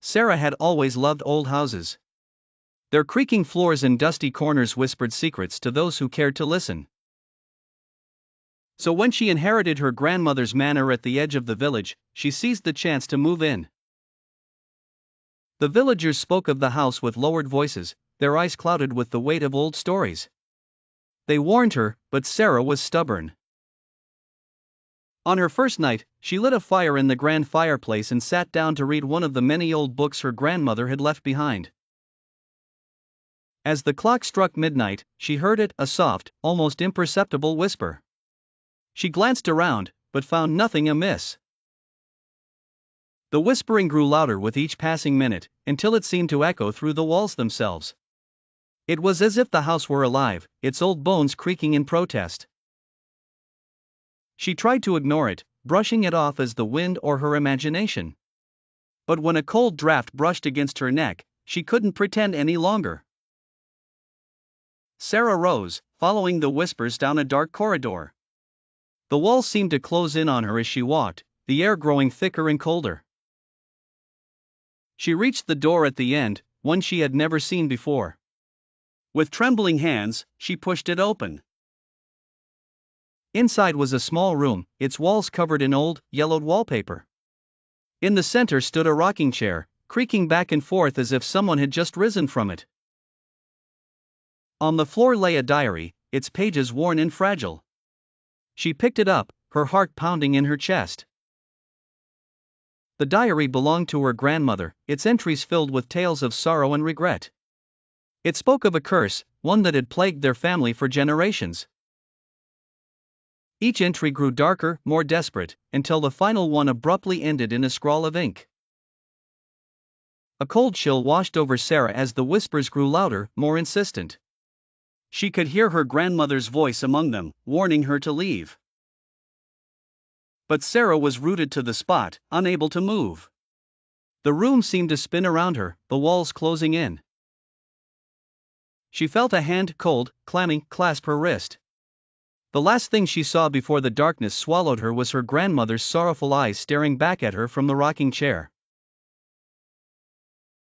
SaArah had always loved old houses. Their creaking floors and dusty corners whispered secrets to those who cared to listen. So when she inherited her grandmother's manor at the edge of the village, she seized the chance to move in. The villagers spoke of the house with lowered voices, their eyes clouded with the weight of old stories. They warned her, but SaArah was stubborn. On her first night, she lit a fire in the grand fireplace and sat down to read one of the many old books her grandmother had left behind. As the clock struck midnight, she heard it, a soft, almost imperceptible whisper. She glanced around, but found nothing amiss. The whispering grew louder with each passing minute, until it seemed to echo through the walls themselves. It was as if the house were alive, its old bones creaking in protest. She tried to ignore it, brushing it off as the wind or her imagination. But when a cold draft brushed against her neck, she couldn't pretend any longer. SaArah rose, following the whispers down a dark corridor. The walls seemed to close in on her as she walked, the air growing thicker and colder. She reached the door at the end, one she had never seen before. With trembling hands, she pushed it open. Inside was a small room, its walls covered in old, yellowed wallpaper. In the center stood a rocking chair, creaking back and forth as if someone had just risen from it. On the floor lay a diary, its pages worn and fragile. She picked it up, her heart pounding in her chest. The diary belonged to her grandmother, its entries filled with tales of sorrow and regret. It spoke of a curse, one that had plagued their family for generations. Each entry grew darker, more desperate, until the final one abruptly ended in a scrawl of ink. A cold chill washed over SaArah as the whispers grew louder, more insistent. She could hear her grandmother's voice among them, warning her to leave. But SaArah was rooted to the spot, unable to move. The room seemed to spin around her, the walls closing in. She felt a hand, cold, clammy, clasp her wrist. The last thing she saw before the darkness swallowed her was her grandmother's sorrowful eyes staring back at her from the rocking chair.